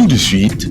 de suite,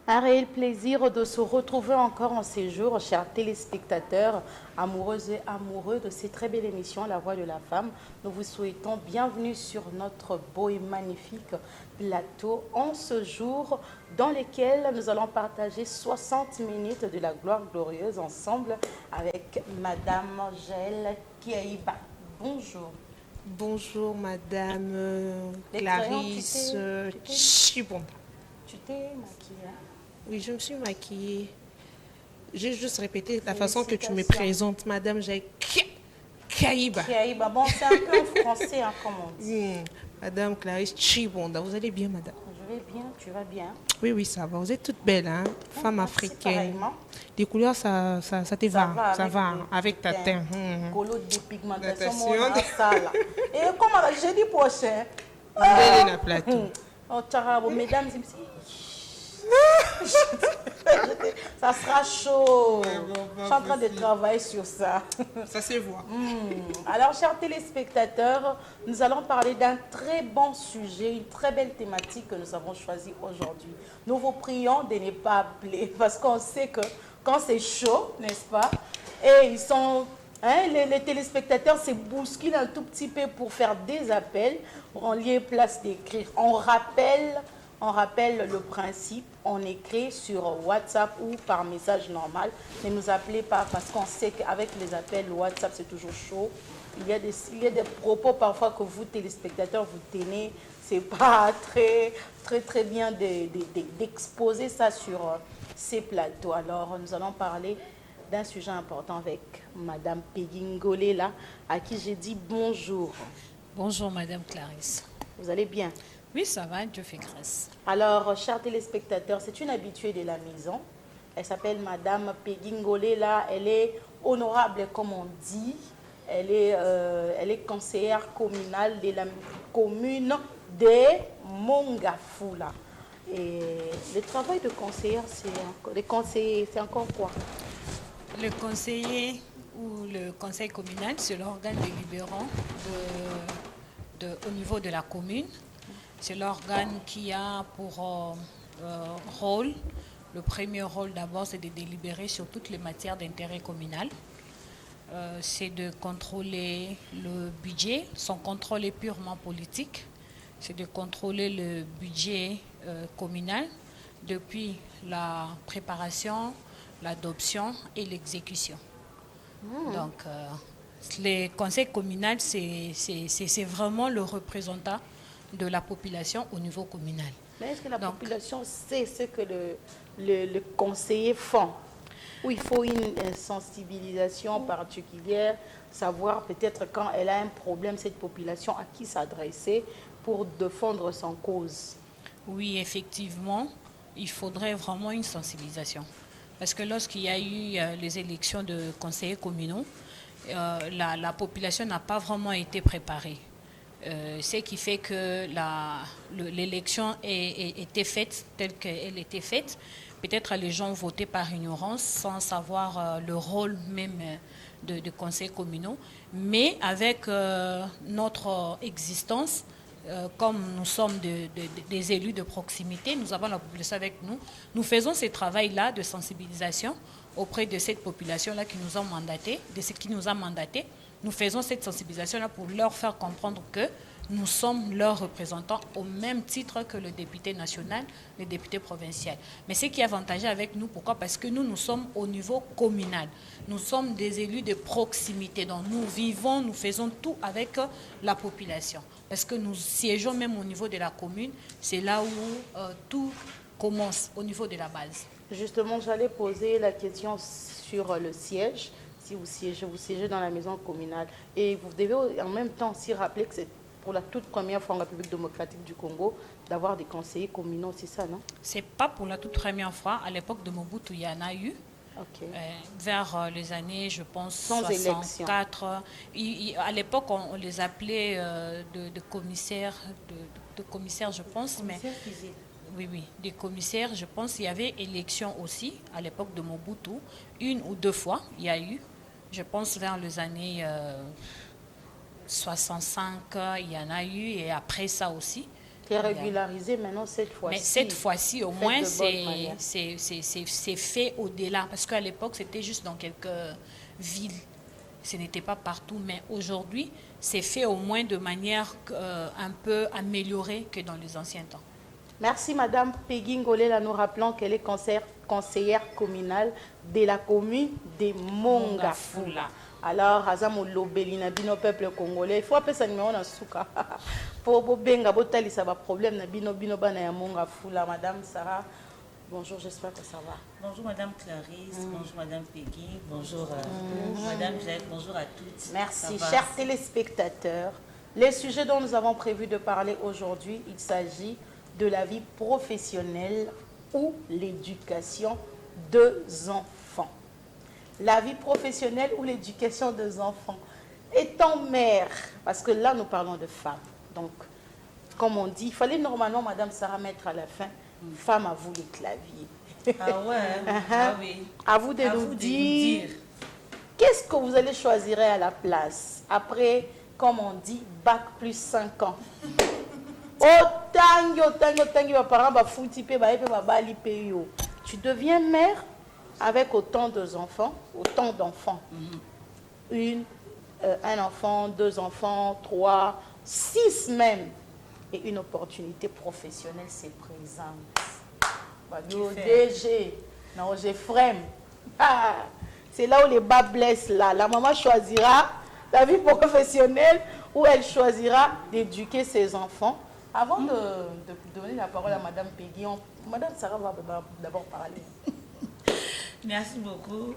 un réel plaisir de se retrouver encore en ces jours, chers téléspectateurs, amoureuses et amoureux de cette très belle émission, La Voix de la Femme. Nous vous souhaitons bienvenue sur notre beau et magnifique plateau en ce jour dans lequel nous allons partager 60 minutes de la gloire glorieuse ensemble avec Madame Angèle Kiaïba. Bonjour. Bonjour Madame Clarisse Chibonda. Tu t'es maquillée? Oui, je me suis maquillée. J'ai juste répété la façon que tu me présentes, Madame Kiaïba. Kiaïba, bon, c'est un peu en français, hein, comme on dit. Madame Clarisse Chibonda, vous allez bien, madame? Je vais bien, tu vas bien? Oui, oui, ça va. Vous êtes toute belle, hein? Femme africaine. Les couleurs, ça te va. Ça va avec ta teint. Colo de pigmentation, et comme jeudi prochain, on est plateau. Mesdames et messieurs, ça sera chaud. Je suis en train de travailler sur ça. Ça se voit. Alors, chers téléspectateurs, nous allons parler d'un très bon sujet, une très belle thématique que nous avons choisie aujourd'hui. Nous vous prions de ne pas appeler parce qu'on sait que quand c'est chaud, n'est-ce pas, et ils sont... les téléspectateurs se bousculent un tout petit peu pour faire des appels. On y est place d'écrire. On rappelle le principe. On écrit sur WhatsApp ou par message normal. Ne nous appelez pas parce qu'on sait qu'avec les appels WhatsApp, c'est toujours chaud. Il y a des propos parfois que vous, téléspectateurs, vous tenez. C'est pas très bien d'exposer ça sur ces plateaux. Alors, nous allons parler d'un sujet important avec Madame Peggy là, à qui j'ai dit bonjour. Bonjour Madame Clarisse. Vous allez bien? Oui, ça va, Dieu fait grâce. Alors, chers téléspectateurs, c'est une habituée de la maison. Elle s'appelle Madame Peggy là. Elle est honorable, comme on dit. Elle est conseillère communale de la commune de Mongafula. Et le travail de conseillère, c'est encore quoi? Le conseiller ou le conseil communal, c'est l'organe délibérant au niveau de la commune. C'est l'organe qui a pour rôle, le premier rôle d'abord, c'est de délibérer sur toutes les matières d'intérêt communal. C'est de contrôler le budget. Son contrôle est purement politique. C'est de contrôler le budget communal depuis la préparation, l'adoption et l'exécution. Donc, le conseil communal, c'est vraiment le représentant de la population au niveau communal. Mais est-ce que la population sait ce que le conseiller font? Ou il faut une sensibilisation particulière, savoir peut-être quand elle a un problème, cette population, à qui s'adresser pour défendre son cause? Oui, effectivement, il faudrait vraiment une sensibilisation. Parce que lorsqu'il y a eu les élections de conseillers communaux, la population n'a pas vraiment été préparée. Ce qui fait que l'élection était faite telle qu'elle était faite. Peut-être les gens votaient par ignorance sans savoir le rôle même de conseillers communaux. Mais avec notre existence, comme nous sommes des élus de proximité, nous avons la population avec nous, nous faisons ce travail-là de sensibilisation auprès de cette population-là qui nous a mandatés, de ce qui nous a mandatés. Nous faisons cette sensibilisation-là pour leur faire comprendre que nous sommes leurs représentants au même titre que le député national, le député provincial. Mais ce qui est avantageux avec nous, pourquoi? Parce que nous sommes au niveau communal. Nous sommes des élus de proximité. Donc nous vivons, nous faisons tout avec la population. Parce que nous siégeons même au niveau de la commune. C'est là où tout commence, au niveau de la base. Justement, j'allais poser la question sur le siège. Si vous siégez dans la maison communale. Et vous devez en même temps aussi rappeler que c'est pour la toute première fois en République démocratique du Congo d'avoir des conseillers communaux, c'est ça, non? C'est pas pour la toute première fois. À l'époque de Mobutu, il y en a eu. Okay. Vers les années, je pense, sans 64. À l'époque, on les appelait de commissaires, de commissaires, je pense. Commissaire mais oui, des commissaires, je pense. Il y avait élection aussi, à l'époque de Mobutu. 1 ou 2 fois, il y a eu. Je pense vers les années 65, il y en a eu. Et après ça aussi. Qui est régularisé maintenant cette fois-ci. Mais cette fois-ci, au moins, c'est fait au-delà. Parce qu'à l'époque, c'était juste dans quelques villes. Ce n'était pas partout. Mais aujourd'hui, c'est fait au moins de manière un peu améliorée que dans les anciens temps. Merci Madame Peggy Ngolela, nous rappelons qu'elle est conseillère communale de la commune de Mongafula. Alors, Azamo Lobelina, bino peuple congolais, il faut appeler ça numéro dans souka. Pour benga botali ça va problème na bino bana ya Mongafula. Madame Sarah, bonjour, j'espère que ça va. Bonjour Madame Clarisse, bonjour Madame Peggy, bonjour Madame Jacques, bonjour à toutes. Merci, chers téléspectateurs. Les sujets dont nous avons prévu de parler aujourd'hui, il s'agit de la vie professionnelle ou l'éducation des enfants. La vie professionnelle ou l'éducation des enfants. Étant mère, parce que là nous parlons de femmes, donc comme on dit, il fallait normalement Madame Sarah mettre à la fin, femme à vous les claviers. Ah ouais, ah oui. À vous de nous dire, qu'est-ce que vous allez choisir à la place, après, comme on dit, bac plus 5 ans. Tu deviens mère avec autant d'enfants, un enfant, 2 enfants, 3, 6 même, et une opportunité professionnelle se présente. DG, non, j'ai frère. C'est là où les bas blessent là. La maman choisira la vie professionnelle ou elle choisira d'éduquer ses enfants. Avant de donner la parole à Madame Peggy, Madame Sarah va d'abord parler. Merci beaucoup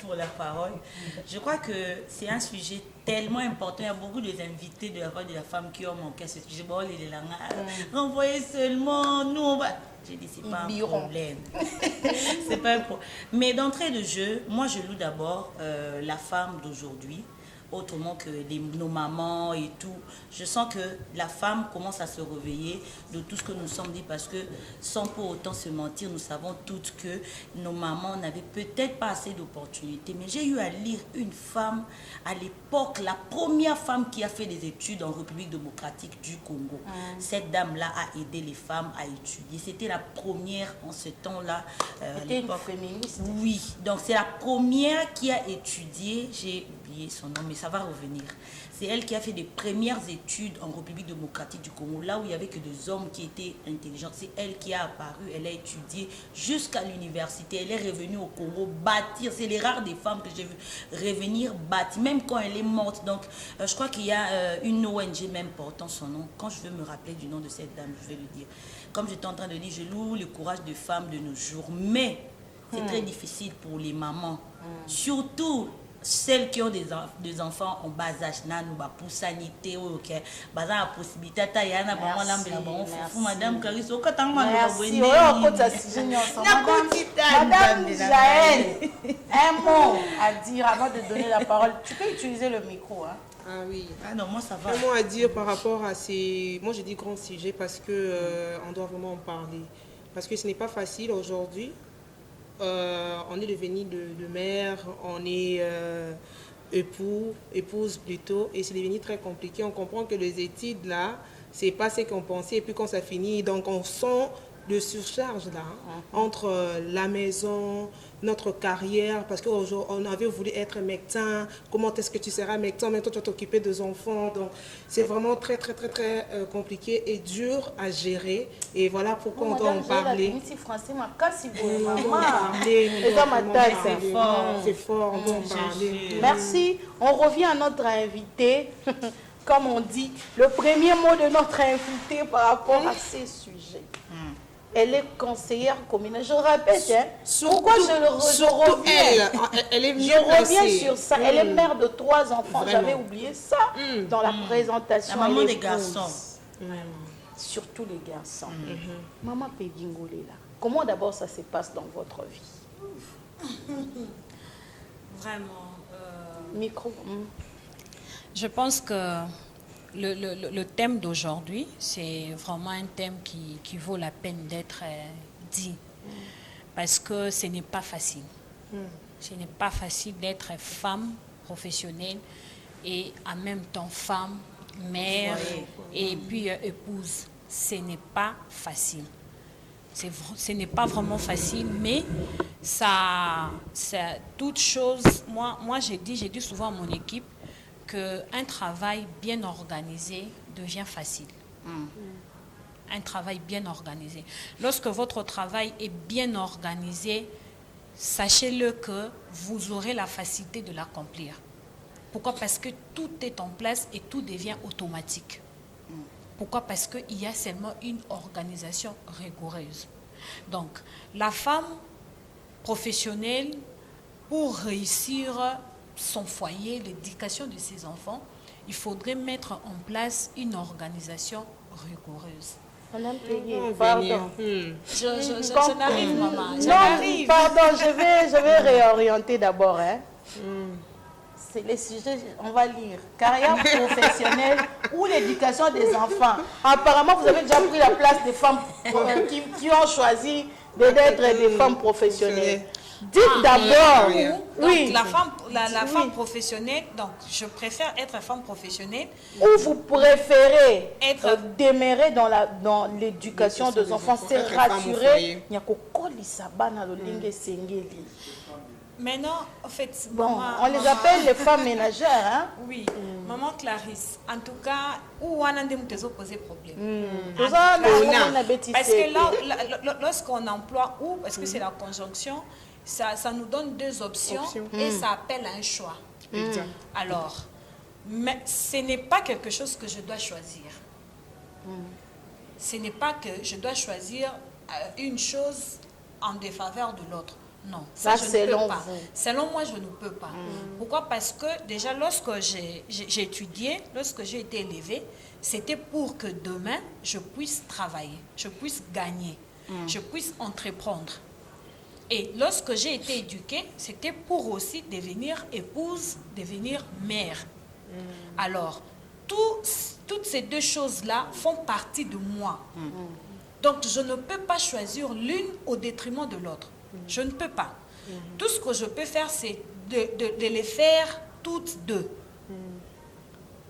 pour la parole. Je crois que c'est un sujet tellement important. Il y a beaucoup d'invités de la voix de la femme qui ont manqué à ce sujet. Bon, les renvoyez seulement, nous on va... J'ai dit, c'est pas un problème. C'est pas un problème. Mais d'entrée de jeu, moi je loue d'abord la femme d'aujourd'hui. Autrement que nos mamans et tout. Je sens que la femme commence à se réveiller de tout ce que nous sommes dit parce que sans pour autant se mentir, nous savons toutes que nos mamans n'avaient peut-être pas assez d'opportunités. Mais j'ai eu à lire une femme à l'époque, la première femme qui a fait des études en République démocratique du Congo. Cette dame-là a aidé les femmes à étudier. C'était la première en ce temps-là. C'était une féministe. Oui, donc c'est la première qui a étudié, j'ai oublié son nom, mais ça va revenir. C'est elle qui a fait des premières études en République démocratique du Congo, là où il n'y avait que des hommes qui étaient intelligents. C'est elle qui a apparu, elle a étudié jusqu'à l'université. Elle est revenue au Congo bâtir. C'est les rares des femmes que j'ai vues revenir bâtir, même quand elle est morte. Donc, je crois qu'il y a une ONG même portant son nom. Quand je veux me rappeler du nom de cette dame, je vais le dire. Comme j'étais en train de dire, je loue le courage des femmes de nos jours. Mais c'est très difficile pour les mamans. Surtout celles qui ont des enfants en bas âge, pour sanité, ok, la possibilité, Madame Clarisse, merci. Madame Jaël, un mot à dire avant de donner la parole. Tu peux utiliser le micro, hein? Ah oui. Ah non, moi ça va. Un mot à dire par rapport à ces... Moi je dis grand sujet parce que on doit vraiment en parler. Parce que ce n'est pas facile aujourd'hui. On est devenu de mère, on est épouse plutôt, et c'est devenu très compliqué. On comprend que les études là, c'est pas ce qu'on pensait, et puis quand ça finit, donc on sent de surcharge là, entre la maison, notre carrière, parce qu'on avait voulu être médecin, comment est-ce que tu seras médecin, maintenant tu vas t'occuper des enfants, donc c'est vraiment très compliqué et dur à gérer, et voilà pourquoi on doit en parler. C'est fort, on doit en parler. Merci, on revient à notre invité. Comme on dit, le premier mot de notre invité par rapport à ces sujets. Elle est conseillère communale. Je répète, pourquoi je reviens elle est je reviens sur ça. Elle est mère de 3 enfants. J'avais oublié ça dans la présentation. La maman des garçons. Surtout les garçons. Maman Pédingolé, là. Comment d'abord ça se passe dans votre vie? Vraiment. Micro. Je pense que le thème d'aujourd'hui, c'est vraiment un thème qui vaut la peine d'être dit. Parce que ce n'est pas facile. Ce n'est pas facile d'être femme professionnelle et en même temps femme, mère et puis épouse. Ce n'est pas facile. Ce n'est pas vraiment facile, mais ça toute chose. Moi j'ai dit souvent à mon équipe qu'un travail bien organisé devient facile. Un travail bien organisé. Lorsque votre travail est bien organisé, sachez-le que vous aurez la facilité de l'accomplir. Pourquoi? Parce que tout est en place et tout devient automatique. Pourquoi? Parce qu'il y a seulement une organisation rigoureuse. Donc, la femme professionnelle, pour réussir son foyer, l'éducation de ses enfants, il faudrait mettre en place une organisation rigoureuse. Pardon. Je n'arrive, maman. Non, pardon, je vais réorienter d'abord. C'est les sujets, on va lire. Carrière professionnelle ou l'éducation des enfants. Apparemment, vous avez déjà pris la place des femmes qui ont choisi d'être des femmes professionnelles. Dites d'abord, oui. La femme professionnelle, donc je préfère être femme professionnelle. Ou vous préférez demeurer dans l'éducation des enfants, c'est rassurer. Maintenant, en fait, bon, on les appelle les femmes ménagères, hein? Oui, maman Clarisse, en tout cas, où on a posé problème. Parce que là, lorsqu'on emploie ou, parce que c'est la conjonction, ça nous donne 2 options et ça appelle à un choix. Alors, mais ce n'est pas quelque chose que je dois choisir. Ce n'est pas que je dois choisir une chose en défaveur de l'autre. Non, ça je ne peux pas. Selon moi, je ne peux pas. Pourquoi? Parce que déjà, lorsque j'ai étudié, lorsque j'ai été élevée, c'était pour que demain, je puisse travailler, je puisse gagner, je puisse entreprendre. Et lorsque j'ai été éduquée, c'était pour aussi devenir épouse, devenir mère. Alors, toutes ces 2 choses-là font partie de moi. Donc, je ne peux pas choisir l'une au détriment de l'autre. Je ne peux pas. Tout ce que je peux faire, c'est de les faire toutes 2.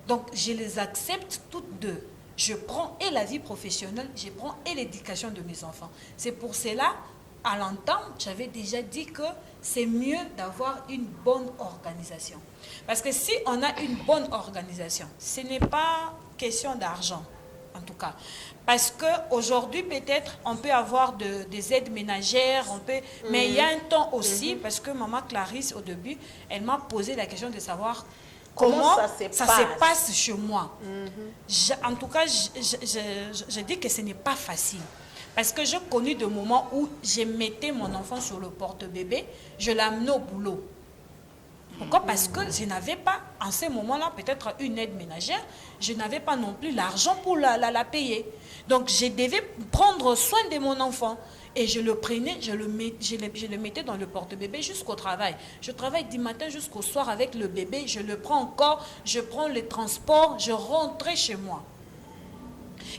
Donc, je les accepte toutes 2. Je prends et la vie professionnelle, je prends et l'éducation de mes enfants. C'est pour cela, à l'entame, j'avais déjà dit que c'est mieux d'avoir une bonne organisation. Parce que si on a une bonne organisation, ce n'est pas question d'argent, en tout cas. Parce qu'aujourd'hui, peut-être, on peut avoir des aides ménagères, mais il y a un temps aussi, parce que maman Clarisse, au début, elle m'a posé la question de savoir comment ça se passe chez moi. En tout cas, je dis que ce n'est pas facile. Parce que j'ai connu des moments où je mettais mon enfant sur le porte-bébé, je l'amenais au boulot. Pourquoi? Parce que je n'avais pas, en ce moment-là, peut-être une aide ménagère, je n'avais pas non plus l'argent pour la payer. Donc, je devais prendre soin de mon enfant. Et je le prenais, je le mettais dans le porte-bébé jusqu'au travail. Je travaille du matin jusqu'au soir avec le bébé, je le prends encore, je prends les transports, je rentrais chez moi.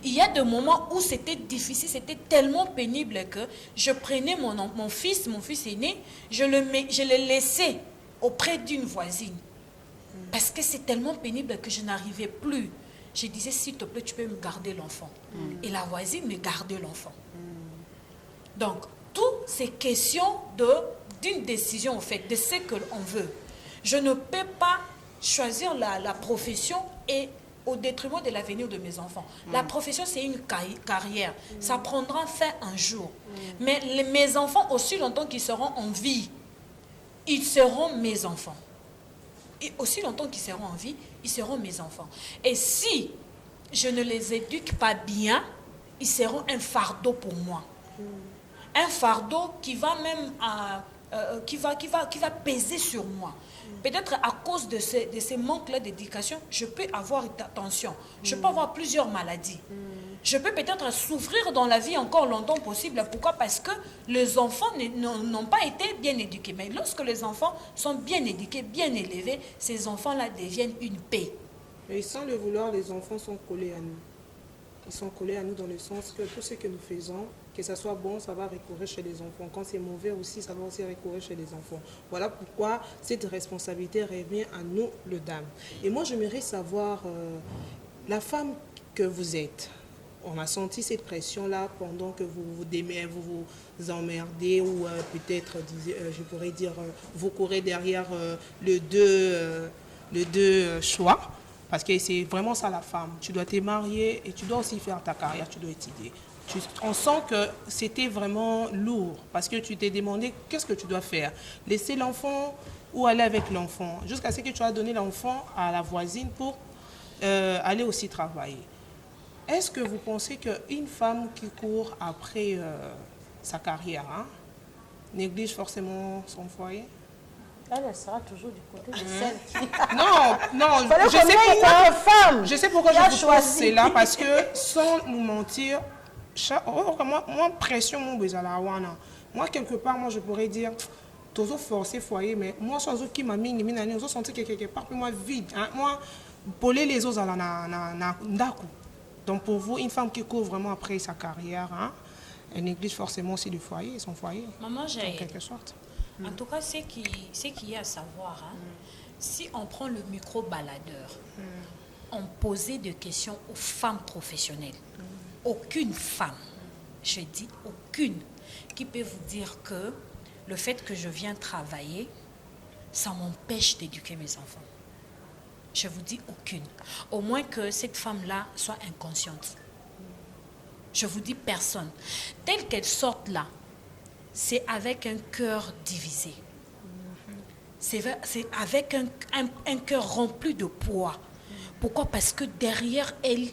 Il y a des moments où c'était difficile, c'était tellement pénible que je prenais mon fils aîné, je le laissais auprès d'une voisine. Parce que c'est tellement pénible que je n'arrivais plus. Je disais, s'il te plaît, tu peux me garder l'enfant. Et la voisine me gardait l'enfant. Donc, tout c'est question d'une décision, en fait, de ce que l'on veut. Je ne peux pas choisir la profession et au détriment de l'avenir de mes enfants. La profession, c'est une carrière. Ça prendra fin un jour. Mais mes enfants, aussi longtemps qu'ils seront en vie, ils seront mes enfants. Et aussi longtemps qu'ils seront en vie, ils seront mes enfants. Et si je ne les éduque pas bien, ils seront un fardeau pour moi. Un fardeau qui va même qui va peser sur moi. Peut-être à cause de ces manques-là d'éducation, je peux avoir une tension, je peux avoir plusieurs maladies. Je peux peut-être souffrir dans la vie encore longtemps possible. Pourquoi? Parce que les enfants n'ont pas été bien éduqués. Mais lorsque les enfants sont bien éduqués, bien élevés, ces enfants-là deviennent une paix. Et sans le vouloir, les enfants sont collés à nous. Ils sont collés à nous dans le sens que tout ce que nous faisons, que ça soit bon, ça va recourir chez les enfants. Quand c'est mauvais aussi, ça va aussi recourir chez les enfants. Voilà pourquoi cette responsabilité revient à nous, les dames. Et moi, j'aimerais savoir, la femme que vous êtes, on a senti cette pression-là pendant que vous vous emmerdez ou peut-être, je pourrais dire, vous courez derrière le deux choix. Parce que c'est vraiment ça la femme. Tu dois te marier et tu dois aussi faire ta carrière, tu dois étudier. On sent que c'était vraiment lourd parce que tu t'es demandé qu'est-ce que tu dois faire. Laisser l'enfant ou aller avec l'enfant jusqu'à ce que tu as donné l'enfant à la voisine pour aller aussi travailler. Est-ce que vous pensez qu'une femme qui court après sa carrière néglige forcément son foyer? Elle sera toujours du côté de celle qui... Non, je sais pourquoi je vous pose cela, parce que sans nous mentir, moi, pression, moi, quelque part, moi, je pourrais dire, toujours forcer foyer, mais moi, je qui m'a mis, je sens que quelque part, moi, vide. Moi, poler les autres, donc pour vous, une femme qui court vraiment après sa carrière, elle néglige forcément aussi le foyer, son foyer, Maman, en quelque sorte. En tout cas, ce qu'il y a à savoir, si on prend le micro-baladeur, on posait des questions aux femmes professionnelles. Aucune femme, je dis aucune, qui peut vous dire que le fait que je viens travailler, ça m'empêche d'éduquer mes enfants. Je vous dis aucune. Au moins que cette femme-là soit inconsciente. Je vous dis personne. Telle qu'elle sorte là, c'est avec un cœur divisé. C'est avec un cœur rempli de poids. Pourquoi? Parce que derrière elle,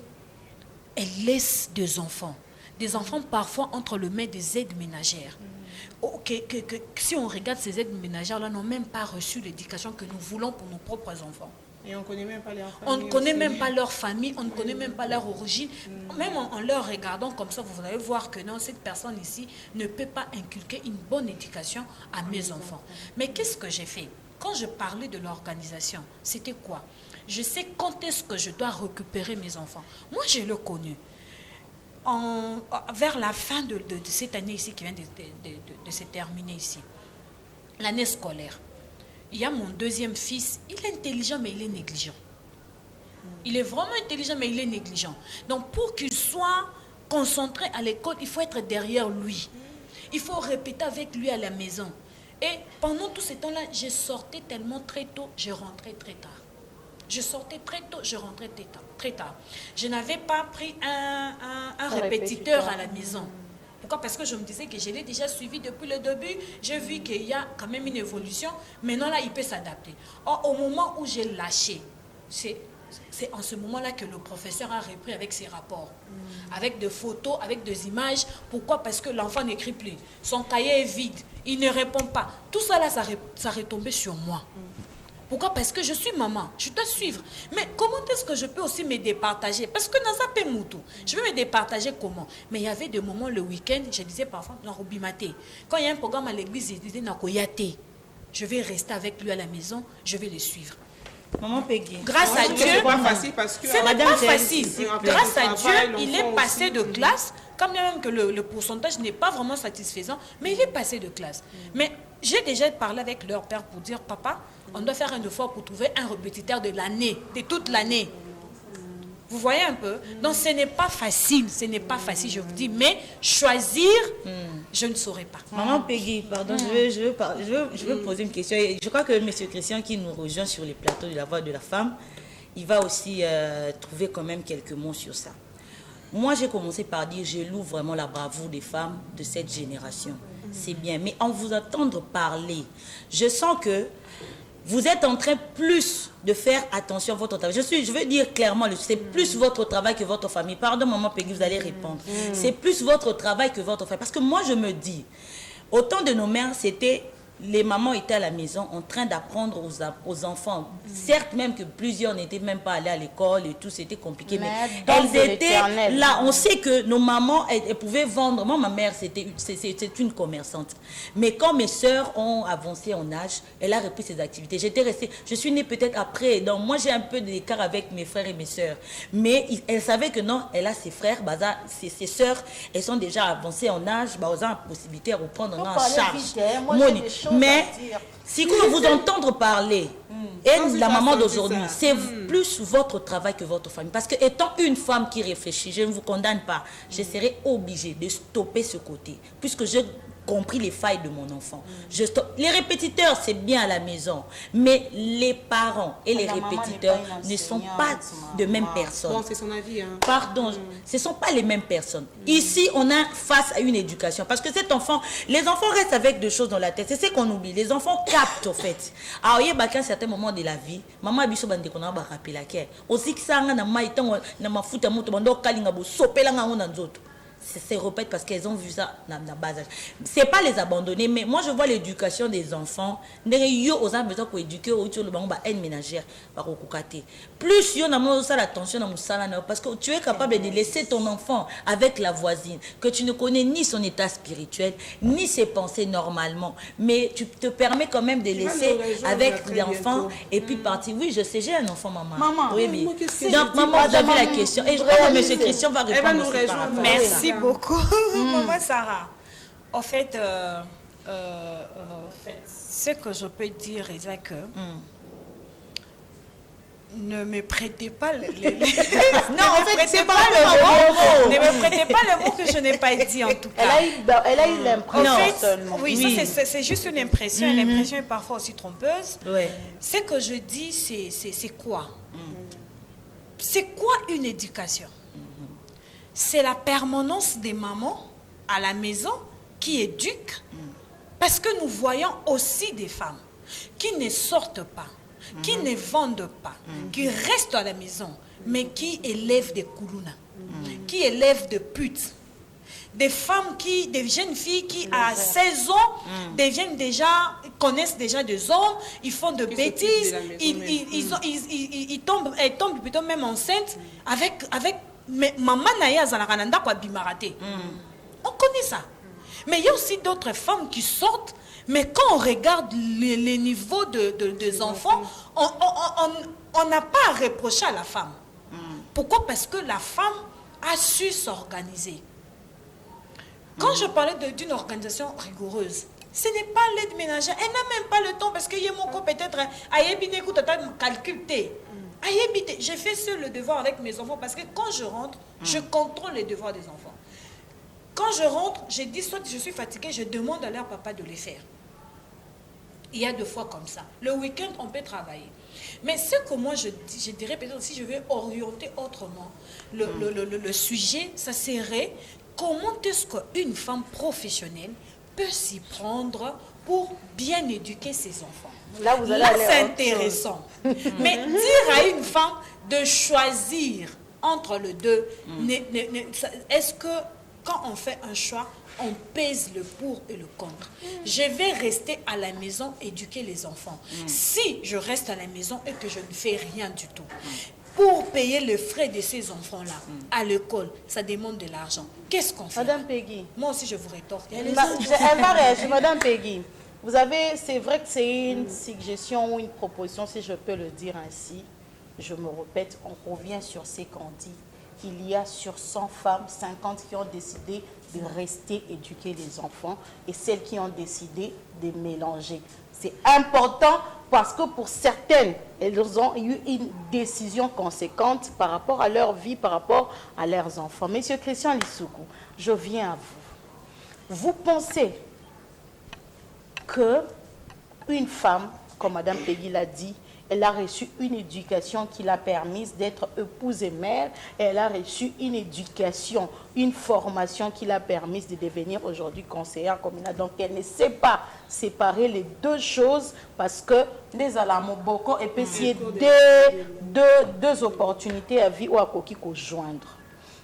elle laisse des enfants. Des enfants parfois entre les mains des aides ménagères. Si on regarde ces aides ménagères-là, n'ont même pas reçu l'éducation que nous voulons pour nos propres enfants. Et on ne connaît même pas leur famille. On ne connaît même pas leur famille, on ne connaît même pas leur origine. Même en leur regardant comme ça, vous allez voir que non, cette personne ici ne peut pas inculquer une bonne éducation à mes enfants. Mais qu'est-ce que j'ai fait? Quand je parlais de l'organisation, c'était quoi? Je sais quand est-ce que je dois récupérer mes enfants. Moi, je l'ai connu. Vers la fin de cette année ici qui vient de se terminer ici, l'année scolaire. Il y a mon deuxième fils, il est intelligent mais il est négligent. Il est vraiment intelligent mais il est négligent. Donc pour qu'il soit concentré à l'école, il faut être derrière lui. Il faut répéter avec lui à la maison. Et pendant tout ce temps-là, je sortais tellement très tôt, je rentrais très tard. Je sortais très tôt, je rentrais très tard. Je n'avais pas pris un répétiteur à la maison. Pourquoi? Parce que je me disais que je l'ai déjà suivi depuis le début. J'ai vu qu'il y a quand même une évolution. Maintenant, là, il peut s'adapter. Or, au moment où j'ai lâché, c'est en ce moment-là que le professeur a repris avec ses rapports. Avec des photos, avec des images. Pourquoi? Parce que l'enfant n'écrit plus. Son cahier est vide. Il ne répond pas. Tout ça, là, ça retombait sur moi. Pourquoi? Parce que je suis maman, je dois suivre. Mais comment est-ce que je peux aussi me départager? Parce que dans un moutou, je vais me départager comment? Mais il y avait des moments le week-end, je disais parfois, quand il y a un programme à l'église, je disais, je vais rester avec lui à la maison, je vais le suivre. Maman Peggy. Grâce à Dieu, c'est pas facile parce que ce n'est pas facile. Grâce à Dieu, il est passé de classe, quand même que le pourcentage n'est pas vraiment satisfaisant, mais il est passé de classe. Mais j'ai déjà parlé avec leur père pour dire, papa, on doit faire un effort pour trouver un répétiteur de l'année, de toute l'année. Vous voyez un peu? Donc, ce n'est pas facile, je vous dis. Mais choisir, je ne saurais pas. Maman Peggy, pardon, je veux poser une question. Et je crois que M. Christian, qui nous rejoint sur les plateaux de la Voix de la Femme, il va aussi trouver quand même quelques mots sur ça. Moi, j'ai commencé par dire, je loue vraiment la bravoure des femmes de cette génération. C'est bien. Mais en vous entendre parler, je sens que vous êtes en train plus de faire attention à votre travail. Je veux dire clairement, c'est plus votre travail que votre famille. Pardon, maman Peggy, vous allez répondre. C'est plus votre travail que votre famille. Parce que moi, je me dis, au temps de nos mères, c'était... Les mamans étaient à la maison en train d'apprendre aux enfants. Certes, même que plusieurs n'étaient même pas allés à l'école et tout, c'était compliqué. Mais elles étaient là. On sait que nos mamans, elles pouvaient vendre. Moi, ma mère, c'est une commerçante. Mais quand mes soeurs ont avancé en âge, elle a repris ses activités. J'étais restée, je suis née peut-être après. Donc, moi, j'ai un peu d'écart avec mes frères et mes soeurs. Mais elle savait que non, elle a ses frères, ses soeurs, elles sont déjà avancées en âge. Elles ont la possibilité de reprendre en charge. Mais si vous entendre parler, et la maman d'aujourd'hui, c'est plus votre travail que votre famille. Parce que étant une femme qui réfléchit, je ne vous condamne pas, je serai obligée de stopper ce côté. Puisque j'ai compris les failles de mon enfant. Les répétiteurs, c'est bien à la maison. Mais les parents et les répétiteurs ne sont pas de même personne. Bon, c'est son avis. Hein. Pardon, ce ne sont pas les mêmes personnes. Ici, on est face à une éducation. Parce que cet enfant, les enfants restent avec des choses dans la tête. C'est ce qu'on oublie. Les enfants captent, en fait. Alors, il y a un certain moment de la vie, maman a dit qu'on a rappelé la guerre. Aussi que ça, on a se répète parce qu'elles ont vu ça dans la base. C'est pas les abandonner, mais moi je vois l'éducation des enfants. Ils ont besoin pour éduquer autour de la haine ménagère. Plus on a l'attention parce que tu es capable de laisser ton enfant avec la voisine, que tu ne connais ni son état spirituel, ni ses pensées normalement. Mais tu te permets quand même de laisser avec l'enfant et puis partir. Oui, je sais, j'ai un enfant, maman. Oui, mais... Donc, maman, vous avez la question. Et je crois que M. Christian va répondre aussi par rapport à ça. Merci beaucoup, maman Sarah. En fait, ce que je peux dire, c'est que ne me prêtez pas le... Non, en fait, c'est pas le mot. Ne me prêtez pas le mot que je n'ai pas dit, en tout cas. Elle a eu l'impression seulement. Oui, c'est juste une impression. L'impression est parfois aussi trompeuse. Ouais. Ce que je dis, c'est quoi? C'est quoi une éducation? C'est la permanence des mamans à la maison qui éduquent, parce que nous voyons aussi des femmes qui ne sortent pas, qui ne vendent pas, qui restent à la maison, mais qui élèvent des koulouna, qui élèvent des putes. Des femmes des jeunes filles qui à 16 ans connaissent déjà des hommes, ils font de bêtises, elles tombent plutôt même enceintes avec maman Naya Zalarananda kwa bimarate. On connaît ça. Mais il y a aussi d'autres femmes qui sortent, mais quand on regarde les niveaux des enfants, on n'a pas à reprocher à la femme. Pourquoi? Parce que la femme a su s'organiser. Quand je parlais d'une organisation rigoureuse, ce n'est pas l'aide ménagère. Elle n'a même pas le temps parce que Yemoko peut-être calculé. J'ai fait seul le devoir avec mes enfants parce que quand je rentre, je contrôle les devoirs des enfants. Quand je rentre, je dis soit je suis fatiguée, je demande à leur papa de les faire. Il y a 2 fois comme ça. Le week-end, on peut travailler. Mais ce que moi je dirais peut-être si je vais orienter autrement le sujet, ça serait comment est-ce qu'une femme professionnelle peut s'y prendre pour bien éduquer ses enfants. Là, c'est intéressant. Mais dire à une femme de choisir entre les deux, est-ce que quand on fait un choix, on pèse le pour et le contre? Je vais rester à la maison éduquer les enfants. Si je reste à la maison et que je ne fais rien du tout, pour payer les frais de ces enfants-là à l'école, ça demande de l'argent. Qu'est-ce qu'on fait? Madame Peggy. Moi aussi, je vous rétorque. Elle va réagir. Madame Peggy, c'est vrai que c'est une suggestion ou une proposition, si je peux le dire ainsi. Je me répète, on revient sur ce qu'on dit. Il y a sur 100 femmes, 50 qui ont décidé de rester éduquer les enfants et celles qui ont décidé de mélanger. C'est important parce que pour certaines, elles ont eu une décision conséquente par rapport à leur vie, par rapport à leurs enfants. Monsieur Christian Lissoukou, je viens à vous. Vous pensez qu'une femme, comme Mme Peggy l'a dit, elle a reçu une éducation qui l'a permise d'être épouse et mère. Elle a reçu une éducation, une formation qui l'a permise de devenir aujourd'hui conseillère communale. Donc, elle ne sait pas séparer les deux choses parce que les alamoboko et puis c'est deux opportunités à vie ou à coquille qu'on joindre.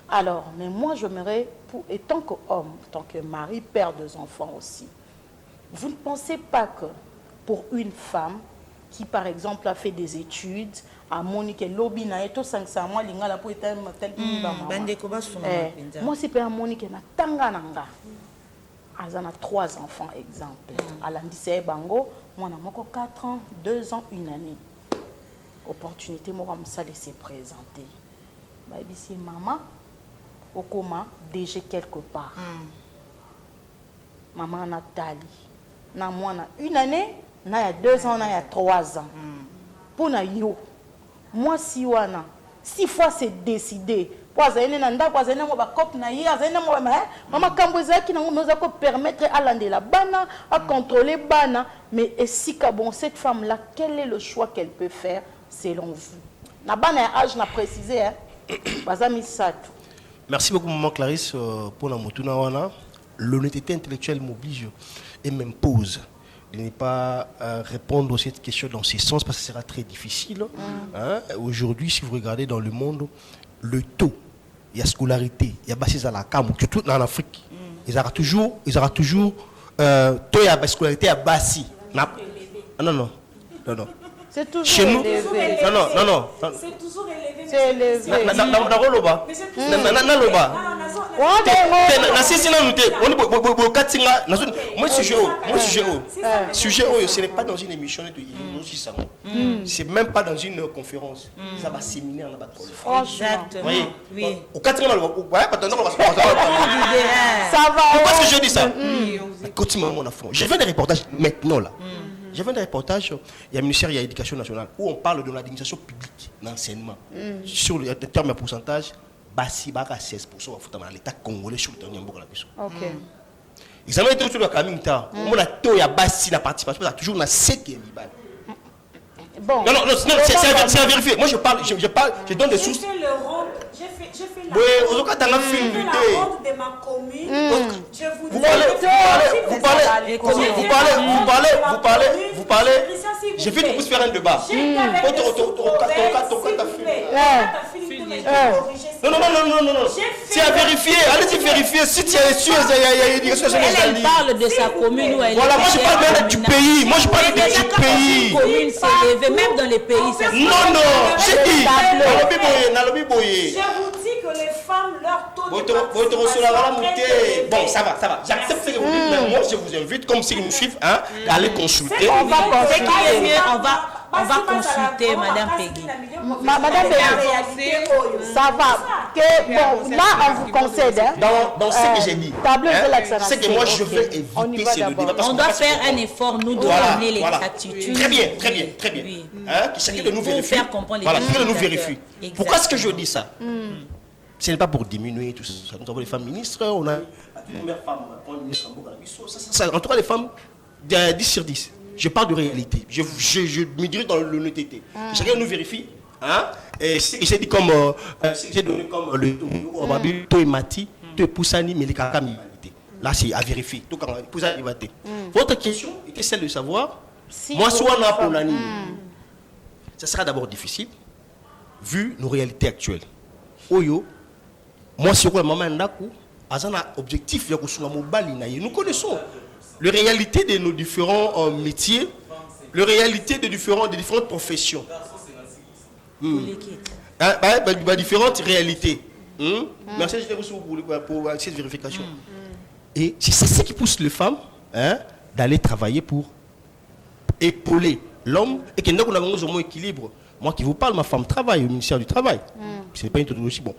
Alors, mais moi, j'aimerais, et tant qu'homme, tant que mari, père deux enfants aussi, vous ne pensez pas que pour une femme qui, par exemple, a fait des études, à Monique Lobby, na eto 500 mois, l'ingala pour être tel moi, c'est pas Monique na Tangananga. Elle a 3 enfants, exemple. Elle a dit Bango, moi, j'ai 4 ans, 2 ans, 1 année. Opportunité, moi, ça laisser présenter. Bah, c'est maman, au coma, déjà quelque part. Maman Nathalie, na moi, na 1 année. Il y a 2 ans, il y a 3 ans. Pour yo, moi, si wana, 6 fois c'est décidé. Pour permettre à la bana, à contrôler bana. Mais si bon, cette femme-là, quel est le choix qu'elle peut faire selon vous? La bana âge n'a précisé. Merci beaucoup, maman Clarisse, pour la motuna wana. L'honnêteté intellectuelle m'oblige et m'impose de ne pas répondre à cette question dans ce sens parce que ce sera très difficile. Aujourd'hui, si vous regardez dans le monde, le taux, il y a scolarité, il y a bassé à la cam, surtout en Afrique, ils auront toujours taux il y a scolarité à bassi. Non. C'est toujours chez nous, élevé. Non. C'est toujours élevé. C'est élevé. Ce n'est pas dans une émission de c'est même pas dans une conférence. Ça va séminaire là-bas. Exactement. Oui. Ça va. Pourquoi est-ce que je dis ça? Continue mon enfant. Je fais des reportages maintenant là. J'ai fait des reportages, il y a le ministère de l'Éducation nationale où on parle de l'administration publique, l'enseignement. Sur le terme de pourcentage, Bassi Baka 16% dans l'État congolais sur le dernier mot. Ok. Ils ont été sur le camin. On a tout, il y a Bassi la participation, il y a toujours une 7e. Bon. Non, c'est à vérifier. Moi je parle, je donne des sources. J'ai fait le rond, j'ai fait la oui, on a la film. la ronde de ma commune. Je vous parlez. J'ai fait de vous faire un débat. Non. C'est à vérifier. Allez-y vérifier. Si tu es sûr, Elle parle de sa commune où elle est. Voilà, moi je parle même du pays. Moi je parle du pays. Commune s'est élevée, même dans les pays. Non, j'ai dit. Je vous dis que les femmes, leur taux de bon, ça va. J'accepte ce que vous dites, mais moi je vous invite, comme si nous suivent, à aller consulter. On va consulter. On va consulter Madame Peggy. Madame Peggy, ça va. Bon, là, on vous concède. Dans ce que j'ai dit, c'est que moi je veux éviter ce débat. On doit faire un effort, nous, de ramener l'exactitude. Très bien. Oui. Que chacun de nous vérifie. Faire comprendre les Chacun de nous vérifie. Exactement. Pourquoi est-ce que je dis ça? Ce n'est pas pour diminuer tout ça. Nous avons les femmes ministres, on a la première femme, ministre en tout cas, les femmes, 10 sur 10. Je parle de réalité. Je me dirais dans l'honnêteté. Chacun nous vérifie. Et j'ai dit comme j'ai donné comme le taux et mati, taux et poussani, mais les kakami. Là, c'est à vérifier. Tout quand poussani maté. Votre question était celle de savoir, moi, soit on a pour l'année. Ça sera d'abord difficile, vu nos réalités actuelles. Oyo, moi, si on maman ndaku, azana objectif ya kusuna mobali na ye. Nous connaissons les réalités de nos différents métiers, les réalités des différentes professions. Différentes réalités. Merci pour cette vérification. Et c'est ça ce qui pousse les femmes d'aller travailler pour épauler l'homme et que nous avons un équilibre. Moi qui vous parle, ma femme travaille au ministère du Travail. Ce n'est pas une tautologie. Bon.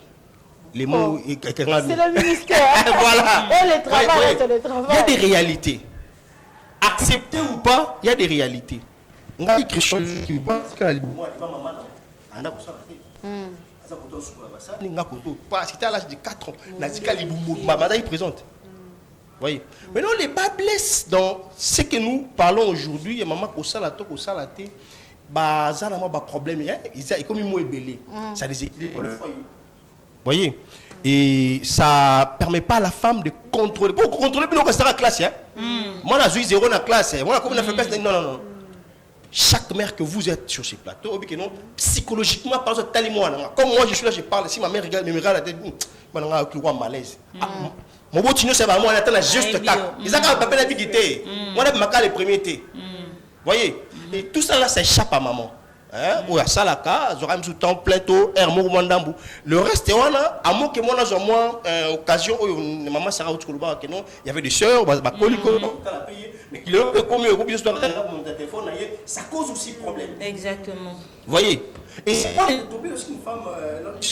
Les mots. C'est le ministère. Voilà. Et le travail, c'est le travail. Il y a des réalités. accepter ou pas, il y a des réalités. Ngai Christian qui va maman anda ko sala te. Ça ko to sukula ba ça ninga ko to pas c'était à l'âge de 4 ans. Na zika libumu maman est présente. Voyez. Maintenant les bas blessent dans ce que nous parlons aujourd'hui, et maman ko sala to ko sala te. Bah ça n'a pas problème, il comme moi belé. Ça déséquilibre le foyer. Voyez. Et ça permet pas à la femme de contrôler. Pour contrôler, puis on restera à classe. Moi, je suis 0 dans la classe. Moi, comme on a fait classe, non. Chaque mère que vous êtes sur ces plateaux, psychologiquement, par exemple, comme moi, je suis là, je parle. Si ma mère regarde, me regarde, elle dit, je suis en malaise. Mon beau tino, c'est vraiment, on attend juste tac. Ils ont pas la dignité. Moi, je suis le premier thé. Voyez. Et tout ça là, ça échappe à maman. Ou à Salaka, j'aurais mis sous temps plein tôt, le reste, à moins que moi, j'ai moins occasion, maman Sarah Outskoluba, il y avait des soeurs, mais ça cause aussi problème. Exactement. Voyez. Et c'est pas tomber aussi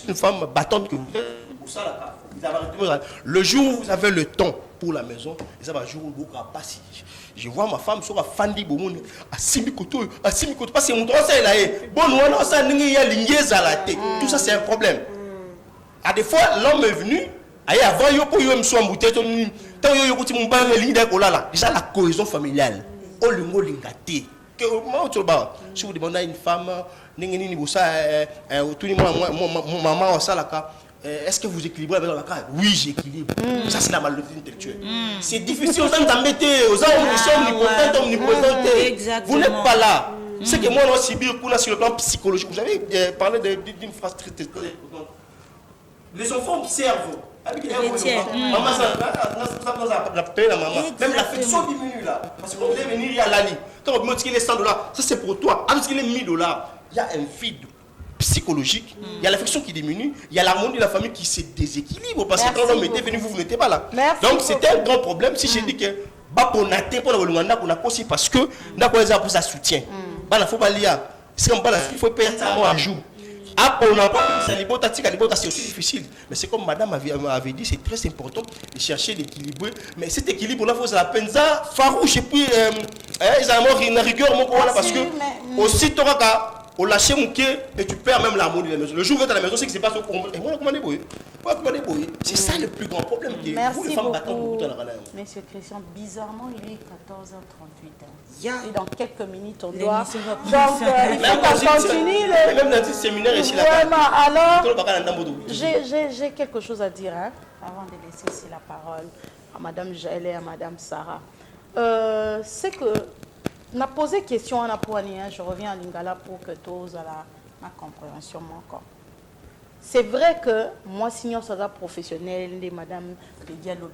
une femme battante que vous êtes pour Salaka. Le jour où vous avez le temps pour la maison, et ça va jour où vous n'aurez pas si. Je vois ma femme sur la fandi bomoun à Simikoto, parce que mon droit c'est là. Bon, on ça tout ça c'est un problème. À des fois l'homme est venu, avant yo pour yo me soit embouté tant yo kuti mon bar ligne là. Déjà la cohésion familiale. O lingo lingate. Que moi tu ba, si vous demandez à une femme ningeni bossa tout ni maman ça là. Est-ce que vous équilibrez avec la carte? Oui, j'équilibre. Ça, c'est la malhonnêteté intellectuelle. C'est difficile aux gens d'embêter, aux gens qui sont omnipotents. Vous n'êtes pas là. C'est que moi, on subit sur le plan psychologique. Vous avez parlé d'une phrase très importante. Les enfants observent. Maman, même l'affection diminue là. Parce qu'on devait venir, il y a l'année. Quand on me dit qu'il est $100, ça c'est pour toi. Alors qu'il est $1000, il y a un vide psychologique, il y a l'affection qui diminue, il y a l'harmonie de la famille qui se déséquilibre parce que quand l'homme était venu, vous n'étiez pas là. Donc c'était un grand problème. Si j'ai dit que parce que pour ça soutien. Il faut pas lire. Il faut payer ça un jour. C'est aussi difficile. Mais c'est comme madame avait dit, c'est très important de chercher l'équilibre. Mais cet équilibre-là, il faut la peine ça farouche et puis ils ont une rigueur parce que aussi tu au lâcher mon quai et tu perds même l'harmonie de la maison. Le jour où tu es à la maison, c'est que c'est pas c'est ça le plus grand problème. Merci beaucoup, Monsieur Christian. Bizarrement, il est 14h38. Et dans quelques minutes, on doit... Donc, il faut qu'on continue. Même dans ce séminaire ici, là. Alors, j'ai quelque chose à dire, avant de laisser ici la parole à Madame Jaël et à Madame Sarah. C'est que on a posé question à Napoani, je reviens à Lingala pour que tous à ma compréhension encore. C'est vrai que moi, signor Sada professionnel, Madame Diallo,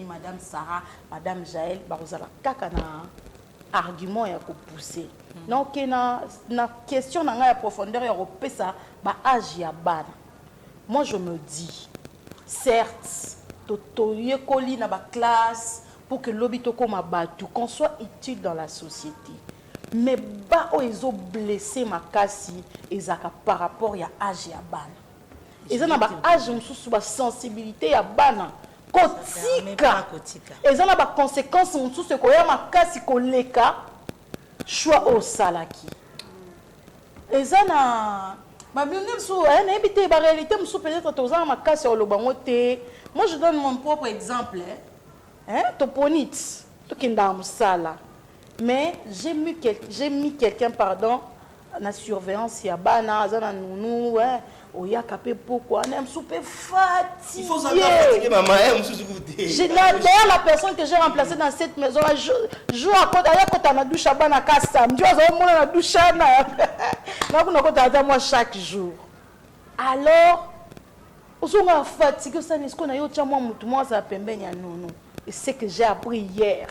Madame Sarah, Madame Jaël, Barozala, Kakana, argument et à pousser. Donc, na question dans la profondeur européenne, ça, âge ya ban. Moi, je me dis, certes, totoye koli na ba classe. Pour que l'obito comme abattu, qu'on soit utile dans la société. Mais bah ils ont blessé ma casse et par rapport à âge et à ban. Ils ont un âge sous la sensibilité à ban. Kotika. Ils ont des conséquences sous ce qu'on a ma casse koleka choix au salaki. Ils ont ma bien sous un habité la réalité me sous peut-être tous ma casse au lobangote. Moi je donne mon propre exemple. Toponite, mais j'ai mis quelqu'un, pardon, la surveillance, il y a bana, nounou, oya kapé pourquoi, on est super fatigué. Il faut fatiguer maman, d'ailleurs la personne que j'ai remplacée dans cette maison, joue à côté, à la douche à bana kassam, tu vois, la douche à moi chaque jour. Alors, on est fatigué, ça n'est ce qu'on a eu, moi, ça pembé, nounou. Et c'est que j'ai appris hier.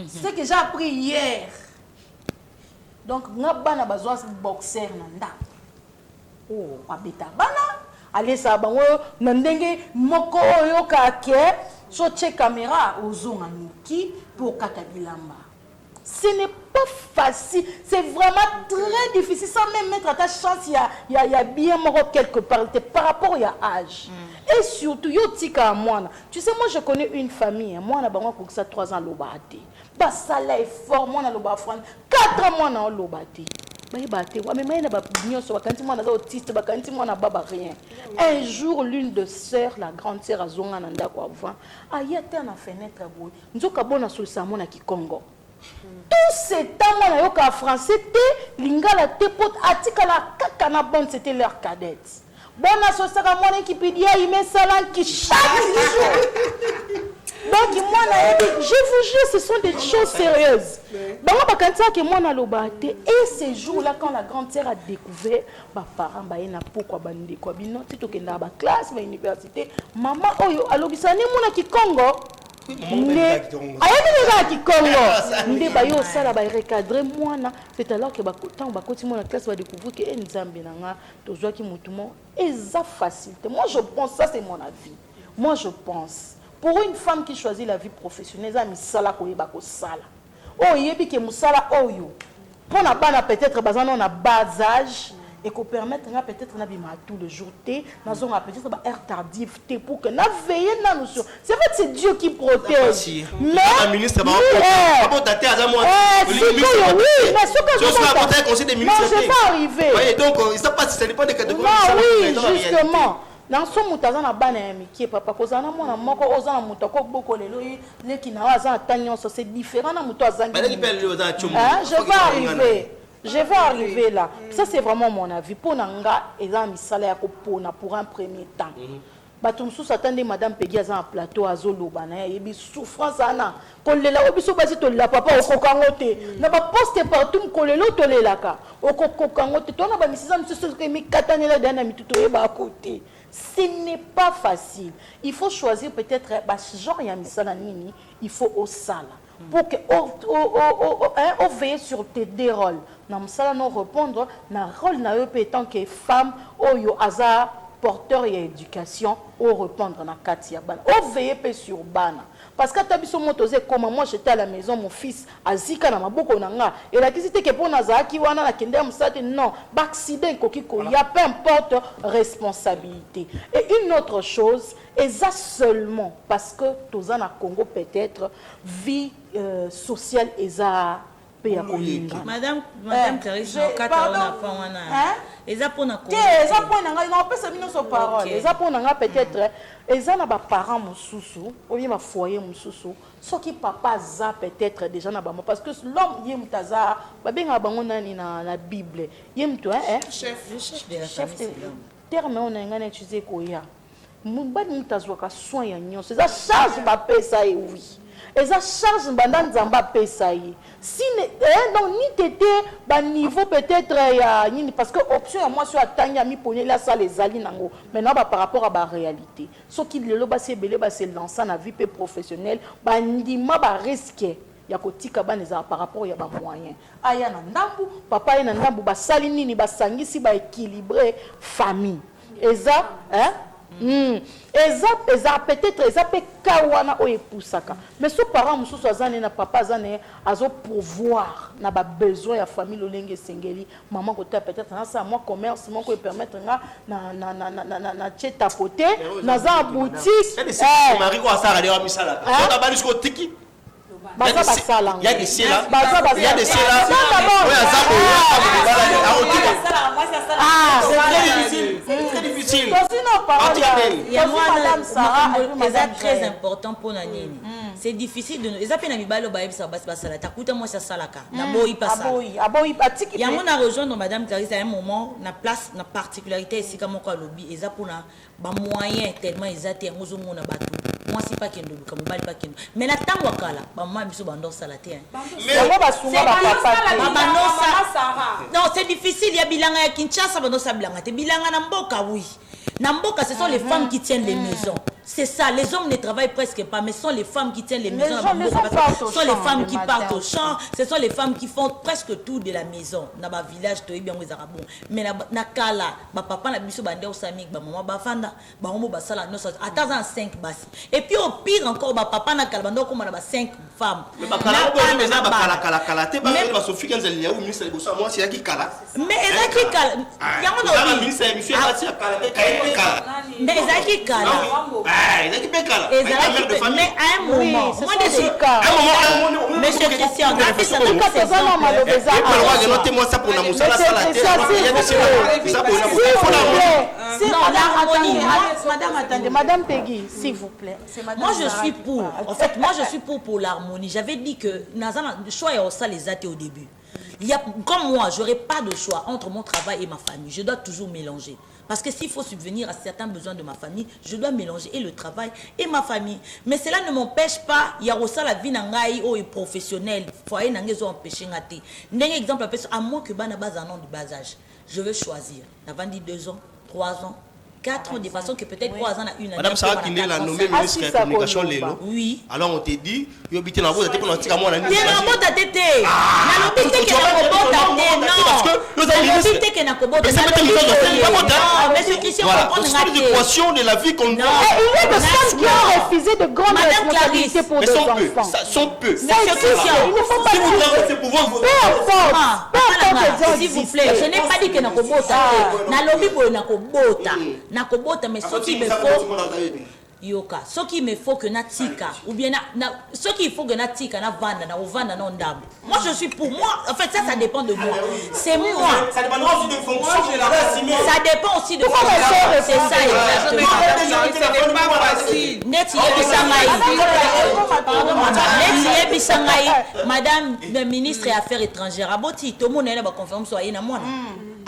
C'est que j'ai appris hier. Donc, nous avons besoin de boxer. Oh, abita bana. Allez, ça va. Nous avons moko yokake. So caméra aux zones pour katabilamba. Ce n'est pas facile. C'est vraiment très difficile. Sans même mettre à ta chance, il y a bien mort quelque part. Par rapport à l'âge. Et surtout, yotika moi. Tu sais, moi, je connais une famille. Moi, on a pour ça 3 ans l'obate. Bah, ça là est fort. Moi, on a l'obate. 4 mois, on a l'obate. Un jour, l'une de sœurs, la grande sœur a zonga nanda kwa vent, a yate na fenêtre boy. Nzoka bona so samo na Kikongo. Tout ce temps on a yoka français te lingala te pot atika la kaka na bonne c'était leur cadette. Bona so saka mona qui pidia ime salan qui chaque jour. Donc, moi, je vous jure, ce sont des choses sérieuses. Et ces jours-là, quand la grande sœur a découvert, mes parents, pourquoi la classe, l'université, maman, alors, ça n'est pas qui Congo. C'est alors que quand on continue la classe, on va découvrir que c'est facile. Moi, je pense, ça c'est mon avis. Moi, je pense. Pour une femme qui choisit la vie professionnelle, ça misala koyeba ko sala. Oh yebi ke musala oyo. Pour na bana peut-être bazana on a bas âge et qu'on permettre peut-être na bima tout le jour té, na zonga peut-être ba heure tardive té pour que na veiller na nous sur. C'est vrai c'est Dieu qui protège. Mais la ministre va pas dater à moi. Oui, mais ce que je vais conseil des ministres. Non, je vais arriver. Oui, donc ça passe ça dépend des catégories. Oui, justement. Dans son moutazan na bana qui papa kozana mona moko ozana mutako boko lelo leki na azana tanyon c'est différent na muto azangi. Je vais arriver là. Ça c'est vraiment mon avis pour nanga eza misala ya kopona pour un premier temps. Batum sous attendez madame Peggy azana plateau azoloba na yebi souffrance ana kolela obiso basi to la papa okokangote na ba poste partout kolelo to lelaka okokangote to na ba misisa misusu ke mi katanela dana mituto yeba à côté. Ce n'est pas facile. Il faut choisir peut-être, genre il faut au sala. Pour que on veille sur tes deux rôles. Nous allons répondre, notre rôle étant que femme, ou hasard, porteur et éducation, ou répondre na Katia Bana. On veille sur Bana. Parce que tabiso motozé comme moi j'étais à la maison mon fils azika na maboko nanga et la question que pour nazaki wana na kende musate non accident kokiko il y a peu importe responsabilité. Et une autre chose et ça seulement parce que toza na Congo peut-être vie sociale et ça Madame Clarisse, eza pona ko eza pona nga na pesa bino so parole eza pona nga peut-être eza na ba parents mususu ou bien ma foyer mususu soki papa za peut-être déjà na bamo parce que l'homme yem taza ba benga bango nani na Bible yem to chef de la famille terme on nga na utiliser ko ya mubani mutazwa ka soin ya nyonso eza charge ba pesa et oui eza charge mbanda nzamba pesa yi si donc ni tété ba niveau peut-être ya nini parce que option ya moi sur atanga mi pone la ça les ali nango maintenant par rapport à ba réalité ce qui lelo ba se belé ba se lancer na vie professionnelle ba ndima ba risque ya kotika baneza par rapport ya ba moyen aya na ndambu papa ya na ndambu ba sali nini ba sangisi ba équilibrer famille eza eza peut-être eza pe kawana o epusaka mais ce parent mususu azane na papa azane azo pouvoir na ba besoin ya famille lolenge sengeli maman kota peut-être na ça moi commerce mon ko permettre na cheta côté na za boutique mari ko asara le wa misala so ba jusqu'au tiki baza basala il y a des ciels là il y a des ciels là c'est très difficile. C'est très important pour Nanini. C'est difficile de nous. Les appels à Mibalo Baïb Sabasala. T'as moi ça salaka. N'aboyi pas ça. Il y a mon à rejoindre Madame Clarisse à un moment, na place, na particularité ici comme quoi lobby. Et ça pour na ba moyen tellement ils atteint aux hommes on a battu. Moi c'est pas kendo, comme bali pas kendo. Mais la temps wakala, ba moi biso bandor salaté. Non, c'est difficile. Il y a bilanga ya Kinshasa bandor sa bilanga. Te bilanga na mboka oui. Namboka, ce sont les femmes qui tiennent les maisons. C'est ça, les hommes ne travaillent presque pas, mais ce sont les femmes qui tiennent les maisons. Ce sont les femmes qui partent au champ, ce sont les femmes qui font presque tout de la maison. Dans le village, mais na kala, papa na biso bande osami, maman bafanda, maman basala no attends 5 basi. Et puis au pire encore, papa na kala bande comme na 5 femmes. Mais kala te ba ba Sophie quand elle y a au ministre de moi c'est qui kala. Mais ezaki kala. Yango ministre monsieur Matia kala kala. Mais ezaki kala. Mais à un moment, moi je Monsieur Christian, Madame Peggy, s'il vous plaît. Moi je suis pour. En fait, moi je suis pour l'harmonie. J'avais dit que le choix est au ça les athées au début. Comme moi, j'aurais pas de choix entre mon travail et ma famille. Je dois toujours mélanger. Parce que s'il faut subvenir à certains besoins de ma famille, je dois mélanger et le travail et ma famille. Mais cela ne m'empêche pas, il y a aussi la vie nangai ou professionnelle. Foyer nangai ont empêché ngati. N'un exemple à moi que bana bas un an de bas âge. Je veux choisir. Avant dit 2 ans, 3 ans, 4 ans, de façon que peut-être 3 ans à une année. Madame Sarah Kinde l'a nommé ministre de la communication Lélo. Oui. Alors on te dit, il y a un robot pour notre moi. Il y a un robot à tété. Il y a un robot à tété. Monsieur Christian, on parle de l'équation de la vie qu'on il y a des femmes qui ont refusé de grandes responsabilités pour des enfants. Sont peu. Monsieur Christian, il ne faut pas si vous avez ces pouvoirs, s'il vous plaît, je n'ai pas dit que nakobota. Nalobi boy nakobota. Nakobota, mais ce qui me faut yoka, ce qui me faut que natika ou bien ce qu'il faut que natika na vanda na ovanda na ndam. Moi je suis pour moi. En fait ça dépend de moi. C'est moi. Ça dépendra aussi de fonction. Ça dépend aussi de fonction. C'est ça exactement. C'est pas facile. Madame la ministre des Affaires étrangères, aboti tout le monde est là conférence sur Aïna Mona.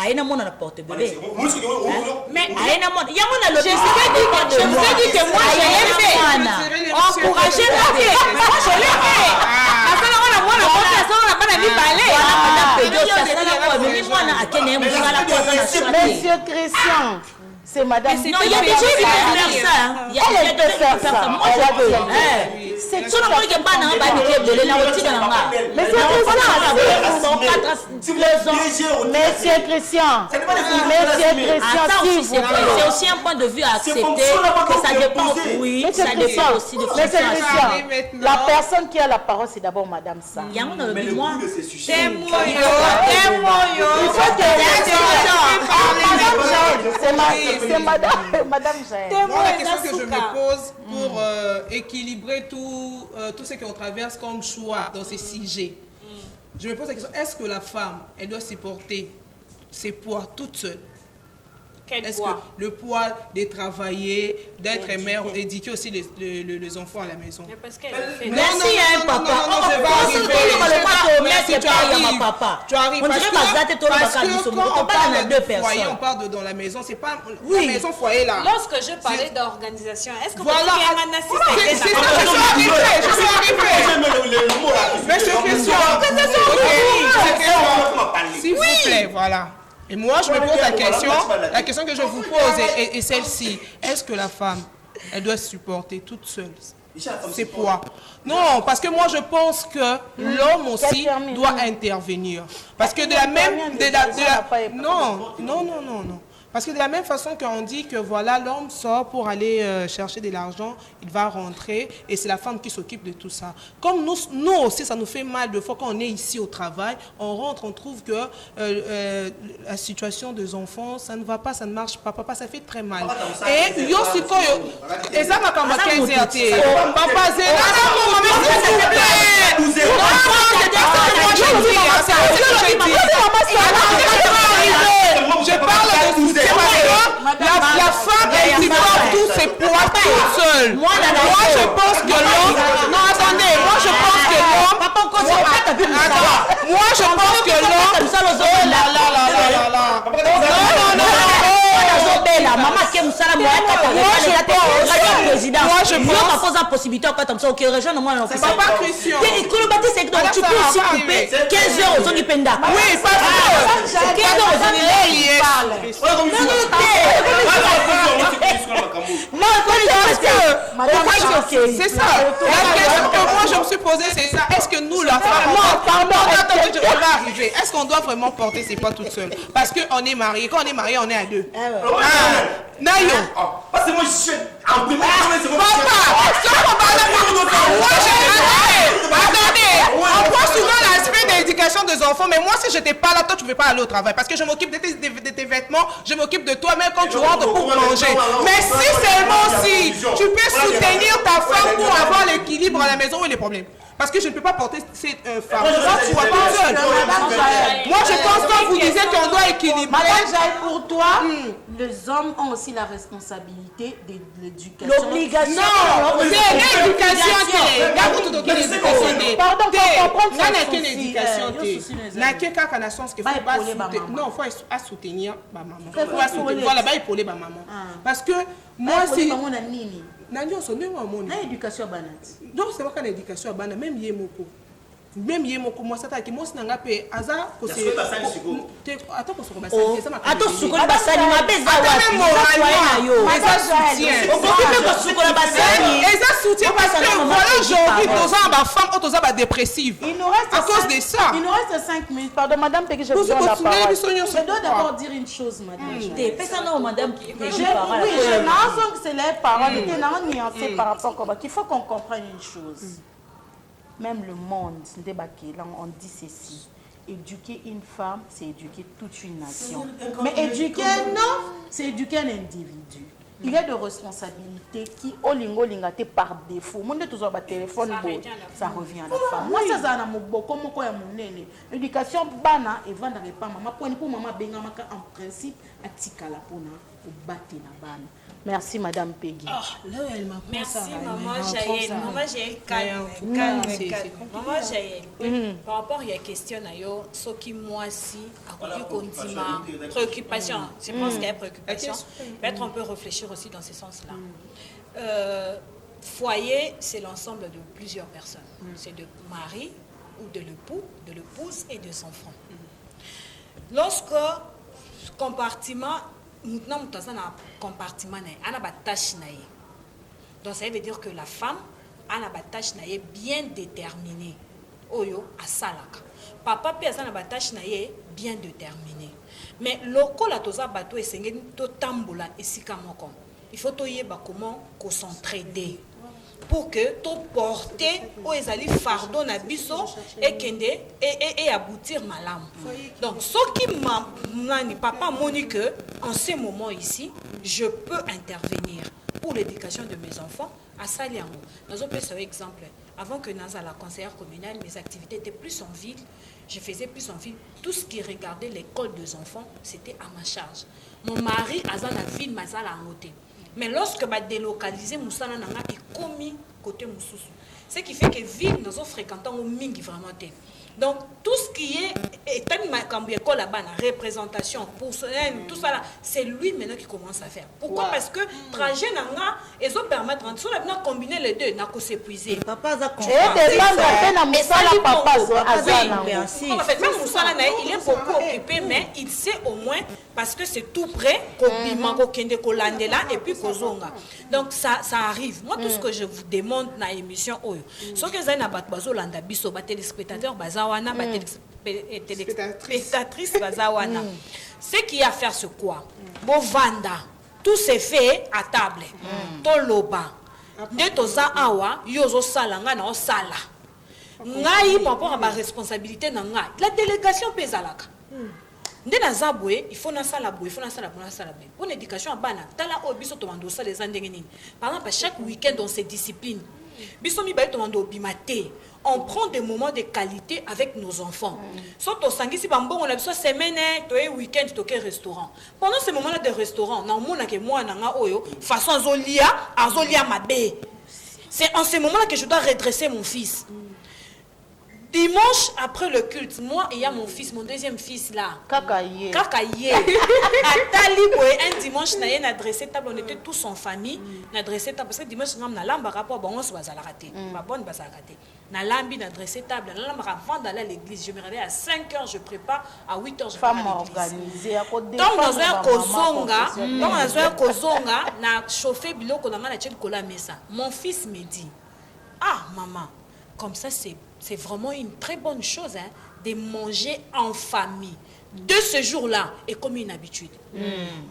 Aïna Mona na porte bébé. Mais Aïna Mona, je vous ai dit que moi je l'ai fait. Encouragez-moi. Moi je l'ai fait. Monsieur Christian, c'est madame. Non, il y a des gens qui peuvent faire ça. Il y a des gens qui peuvent faire ça. Moi, c'est tout le monde qui est pas dans le club de l'énergie dans la main. Mais Monsieur Christian, c'est aussi un point de vue à accepter que ça dépend. Oui, ça dépend aussi de Monsieur Christian, la personne qui a la parole, c'est d'abord madame Sa. Il y a un autre de moi. C'est madame Jaël. Moi, la question que je me pose pour équilibrer tout ce qu'on traverse comme choix dans ces sujets, je me pose la question, est-ce que la femme, elle doit supporter ses poids toute seule? Est-ce que le poids de travailler, d'être mère, d'éduquer aussi les enfants à la maison? Merci à un papa. Tu arrives parce que quand on parle de foyer, on parle dans la maison, c'est pas la maison foyer là. Lorsque je parlais d'organisation, est-ce que voilà, c'est ça, je suis arrivée. Monsieur Christian, s'il vous plaît, voilà. Et moi, je me pose la question que je vous pose est celle-ci. Est-ce que la femme, elle doit supporter toute seule ses poids? Non, parce que moi, je pense que l'homme aussi doit intervenir. Parce que de la même... Non. Parce que de la même façon qu'on dit que voilà, l'homme sort pour aller chercher de l'argent, il va rentrer et c'est la femme qui s'occupe de tout ça. Comme nous aussi, ça nous fait mal de fois quand on est ici au travail, on rentre, on trouve que la situation des enfants, ça ne va pas, ça ne marche pas. Papa, ça fait très mal. Et Yosiko, et ça m'a comme 15 ans. Papa, je parle de la femme, elle supporte tous ses poids toute seule. Moi, je pense que l'homme... Non, attendez, moi, je pense que l'homme... Moi, je pense que l'homme... Moi, je pense... la possibilité comme ça, ok, rejoins moi c'est pas Christian. C'est que tu peux aussi couper 15 heures aux Penda. Oui, parce que 15 heures aux non, parce que Pourquoi c'est ça. La question que moi je me suis posée, c'est ça. Est-ce que nous, la femme... Non, pardon, attends, je vais arriver. Est-ce qu'on doit vraiment porter ses pas toute seule? Parce qu'on est marié. Quand on est marié, on est à deux. Nayo. Parce que moi, je suis en premier. Attendez, on prend souvent l'aspect de l'éducation des enfants, mais moi, si je n'étais pas là, toi, tu ne veux pas aller au travail. Parce que je m'occupe de tes vêtements, je m'occupe de toi, même quand tu rentres pour manger. Mais si seulement si tu peux soutenir ta femme pour avoir l'équilibre à la maison, où est le problème? Parce que je ne peux pas porter cette femme. Tu vois pas seule. Moi, je pense que vous disiez qu'on doit équilibrer. Madame Jaï, pour toi, les hommes ont aussi la responsabilité de l'éducation. L'obligation. Non, c'est l'éducation. Pardon, pour comprendre ça. Non, il faut soutenir ma maman. Voilà, il faut ma maman. Parce que moi, si... Nanyo so ndengo amoni. Na éducation banati. Donc c'est pas qu'une éducation bana même yemoko. Même yemoko moi ça ta ki moi sinanga pe aza ko se. Attends ko soko basani ça ma. Attends soko basani ma beza wa. Eza soutien. Okokipe ko soko basani. Eza soutien parce que voilà aujourd'hui toza ba femme toza ba dépressive. Il nous reste à cause de ça. Il nous reste 5 minutes. Pardon madame Peggy, je vous donne la parole. Je dois d'abord dire une chose madame. Personne madame Peggy Oui, je n'en que c'est les paroles nuancées par rapport à qu'il faut qu'on comprenne une chose. Même le monde, on dit ceci. Éduquer une femme, c'est éduquer toute une nation. Mais éduquer un homme, c'est éduquer un individu. Il y a des responsabilités qui, par défaut, mon téléphone, ça revient à la femme. Moi, ça, c'est l'éducation, bana, et vendre pas maman. Pour maman, en principe, à Tikala, pour battre la bana. Merci Madame Peggy. Merci Maman Jaël. Maman Jaël, calme. Maman Jaël, par rapport à la question, ce qui moi si, à préoccupation, je pense qu'il y a préoccupation, peut-être on peut réfléchir aussi dans ce sens-là. Foyer, c'est l'ensemble de plusieurs personnes. C'est de mari ou de l'époux, de l'épouse et de son enfant. Lorsque compartiment, maintenant, nous avons un compartiment, on a une tâche. Donc, ça veut dire que la femme a une tâche bien déterminée. Oyo, à salaka. Papa, a une tâche bien déterminée. Mais lorsque la toza bateau est sengé, to tambola et sikamoko. Il faut comment s'entraider pour que tu porter aux fardeau na biso et aboutir malam. Donc ce qui m'a papa m'a que en ce moment ici je peux intervenir pour l'éducation de mes enfants à Saliango. Nous avons pris un exemple. Avant que Naza la conseillère communale, mes activités étaient plus en ville. Je faisais plus en ville. Tout ce qui regardait l'école des enfants, c'était à ma charge. Mon mari a dans la ville, mais à la montée. Mais lorsque je délocalisé, Moussana n'a pas commis côté Moussous. Ce qui fait que ville, nous avons fréquenté au mingi vraiment. Donc, tout ce qui est là-bas, la représentation, pour tout ça là, c'est lui maintenant qui commence à faire. Pourquoi? Parce que trajet ils ont permettre de combiner les deux, n'a pas s'épuiser. Papa a compris. En fait, même Moussala, il est beaucoup occupé, mais il sait au moins, parce que c'est tout près, et puis donc, ça arrive. Moi, tout ce que je vous demande dans l'émission, ce que vous avez téléspectateurs, téléspectatrices, ce qui a à faire, c'est quoi? Bon, Vanda, tout s'est fait à table. Toloba. Netoza awa, yozo salanga na osala. Ngai, par rapport à ma responsabilité, la délégation pézalaka. Ndé na zaboué, il faut na sala boué, il faut na sala boué, na sala boué. Pour l'éducation à Bana, tala obiso tomando ça les andengeni. Par exemple, chaque week-end on se discipline. Biso mi baye tomando bimate. On prend des moments de qualité avec nos enfants. Soit au sangi si bambon on a besoin semaine, toi week-end toqué restaurant. Pendant ces moments-là de restaurant, na mona que moi na oyo façon azolia mabe. C'est en ces moments-là que je dois redresser mon fils. Dimanche, après le culte, moi, il y a mon fils, mon deuxième fils là. Kakaye. Un dimanche, on a dressé table, on était tous en famille. On a dressé table parce que dimanche, on a l'amba rapport, on se va rater. Ma bonne va rater. na lambi, na dressé table, avant d'aller à l'église, je me réveille à 5 h, je prépare, à 8 h, je Femme prépare organisée. donc dans un kozonga, na chauffé biloko na na tchel kola mesa. Mon fils me dit, ah maman, comme ça c'est vraiment une très bonne chose hein, de manger en famille. De ce jour-là est comme une habitude.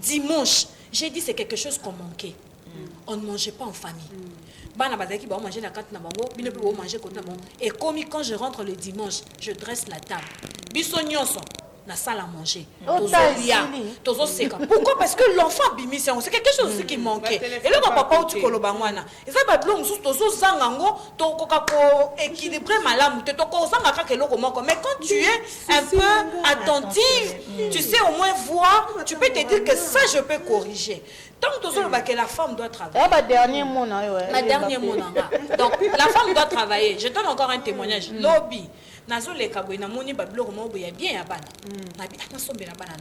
Dimanche, j'ai dit c'est quelque chose qu'on manquait. On ne mangeait pas en famille. Manger la carte manger et comme quand je rentre le dimanche, je dresse la table. Bissonyoso, la salle à manger. Pourquoi? Parce que l'enfant bimission, c'est quelque chose aussi qui manquait. Et là, papa, tu kolobangwana. Et ça va blong sous tozo zangango, to kokako équilibré malam, te toko zanga kelo komoko. Mais quand tu es un peu attentive, tu sais au moins voir, tu peux te dire que ça je peux corriger. Tant que la femme doit travailler. Ma dernier mot, ma dernier mot. Donc la femme doit travailler. Je donne encore un témoignage. Lobby. Nazo le kaboy na moni bablo mo boya bien ya bana. Na bi na sombe na bana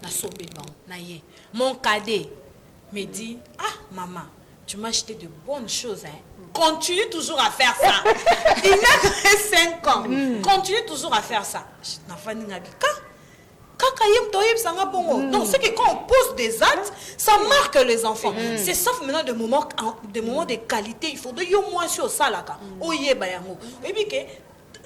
na sombe bon na ye. Mon cadet me dit ah maman, tu m'as acheté de bonnes choses hein. Continue toujours à faire ça. Il n'a que 5 ans. Continue toujours à faire ça. Na fani na bi donc c'est que quand on pose des actes, ça marque les enfants. C'est sauf maintenant des moments de qualité. Il faut de au moins sur ça là. Oye bayango. Et puis que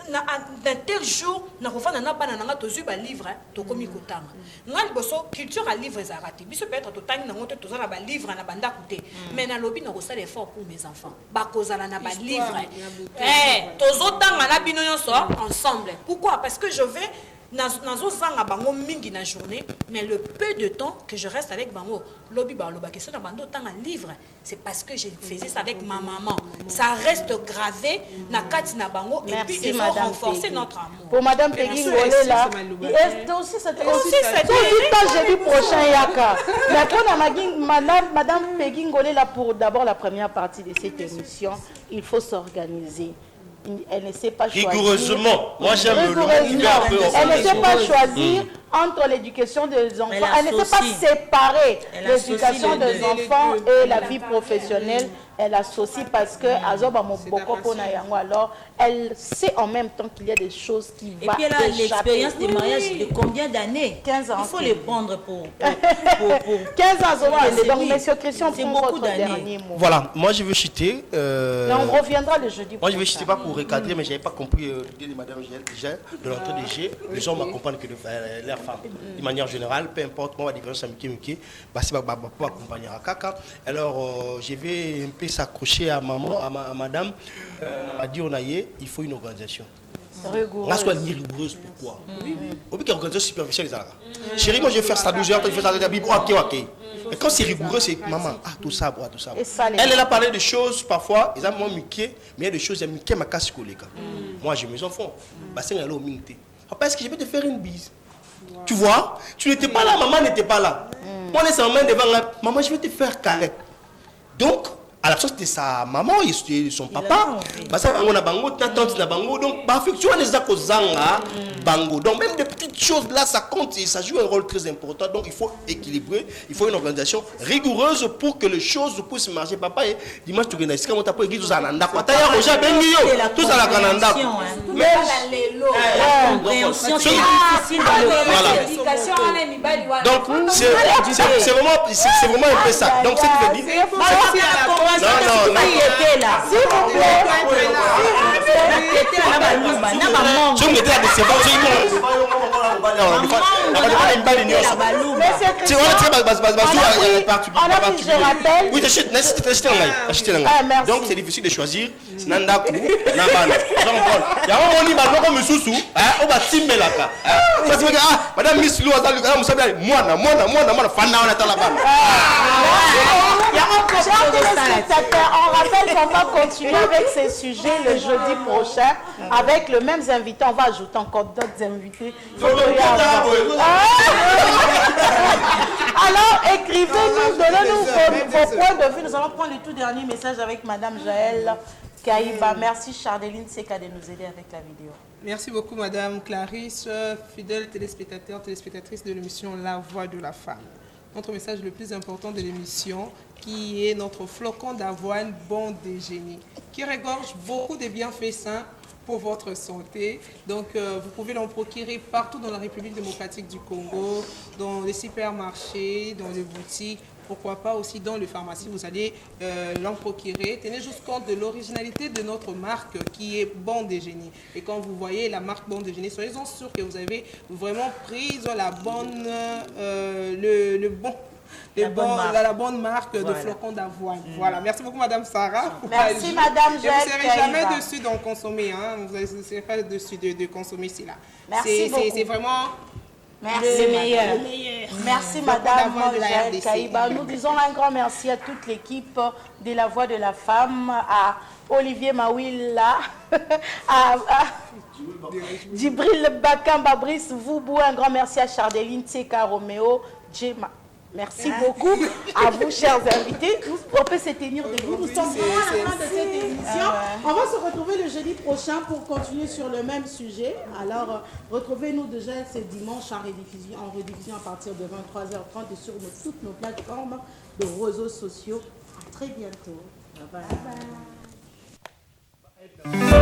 d'un tel jour, na rofana na bana na to zuba livre to komi kotanga. Ngal boso culture à livre ezarati. Biso peut être to tang na ngoto to zala ba livre na banda kote. Mais na lobi na ko sala effort pour mes enfants. Ba kozala na ba livre. To zotanga na bino nyonso ensemble. Pourquoi? Parce que je vais nazo zanga bango mingi na journée, mais le peu de temps que je reste avec bango, lobi ba loba question na bando tanga livre, c'est parce que je faisais ça avec ma maman. Ça reste gravé na kati na bango et puis il faut renforcer notre amour. Pour madame Peggy Ngolé là, et aussi c'est tout jeudi prochain yaka. Mais pour madame Peggy Ngolé là pour d'abord la première partie de cette émission, il faut s'organiser. Elle ne sait pas choisir. Rigoureusement. Moi, j'aime le mot. Elle ne sait pas choisir entre l'éducation des enfants. Elle ne sait pas séparer l'éducation des enfants et la vie professionnelle. Elle associe parce que alors elle sait en même temps qu'il y a des choses qui vont. Et puis elle a l'expérience des mariages de combien d'années? 15 ans. Il faut les prendre pour 15 ans. Donc, monsieur Christian, c'est beaucoup d'années. Voilà, moi je veux citer. On reviendra le jeudi. Moi je veux citer pas pour recadrer, mais je n'avais pas compris l'idée de Madame Gel, de l'entrée des G. Les hommes m'accompagnent que leurs femmes. De manière générale, peu importe, moi, la différence avec Miki, c'est pas accompagner à Kaka. Alors, je vais un peu s'accrocher à maman, à madame. On a dit, il faut une organisation. Rigoureuse. Pourquoi? Au bout d'une organisation superficielle, chérie, moi je vais faire ça 12 heures, je vais faire ça ok. Et quand c'est rigoureux, c'est maman, tout ça. Elle a parlé de choses parfois, ils ont moins Mickey, mais il y a des choses, il y a Mickey ma casse collée. Moi j'ai mes enfants, c'est un minute. Après, est-ce que je vais te faire une bise? Tu vois, tu n'étais pas là, maman n'était pas là. Moi, on est en main devant la maman, je vais te faire câlin. Donc, à l'absence de sa maman et son papa, on a bango, tante na bango, donc affection les akozanga bango. Donc même des petites choses là, ça compte et ça joue un rôle très important. Donc il faut équilibrer, il faut une organisation rigoureuse pour que les choses puissent marcher. Papa, dimanche tu gagnes, quand on t'appelle église à Nanda, quoi. T'as un Roger Benio, tout ça la Canada. Mais la compréhension, c'est difficile dans le donc c'est vraiment un peu ça. Donc c'est ce que je dis. Non. S'il vous plaît. Je me dis à des c'est donc c'est difficile de choisir. Madame Miss Lou, on rappelle qu'on va continuer avec ces sujets le jeudi prochain avec le même invité. On va ajouter encore d'autres invités. Alors, écrivez-nous, donnez-nous vos points de vue. Nous allons prendre le tout dernier message avec Madame Jaël Kaïba. Merci Chardeline Seka de nous aider avec la vidéo. Merci beaucoup Madame Clarisse, fidèle téléspectateur, téléspectatrice de l'émission La Voix de la Femme. Notre message le plus important de l'émission, qui est notre flocon d'avoine bon déjeuner, qui regorge beaucoup de bienfaits sains pour votre santé. Donc, vous pouvez l'en procurer partout dans la République démocratique du Congo, dans les supermarchés, dans les boutiques. Pourquoi pas aussi dans les pharmacies, vous allez l'en procurer. Tenez juste compte de l'originalité de notre marque qui est Bon Déjeuner. Et quand vous voyez la marque Bon Déjeuner, soyez-en sûrs que vous avez vraiment pris la bonne, la bonne marque de flocons d'avoine. Voilà, merci beaucoup Madame Sarah. Merci Madame Jacques. Vous ne serez jamais dessus d'en consommer, hein. Vous ne serez pas dessus de consommer cela. Merci beaucoup. C'est vraiment... Merci. Le meilleur. Merci Madame Jaël Kaïba. Nous disons un grand merci à toute l'équipe de La Voix de la Femme, à Olivier Mawila, à Djibril Bakamba, Brice Voubou, un grand merci à Chardeline Tseka Roméo, Djema. Merci beaucoup à vous, chers invités. On peut se tenir debout. Nous sommes vraiment à la fin de cette émission. On va se retrouver le jeudi prochain pour continuer sur le même sujet. Alors, retrouvez-nous déjà ce dimanche en rediffusion à partir de 23h30 et sur toutes nos plateformes de réseaux sociaux. À très bientôt. Bye bye.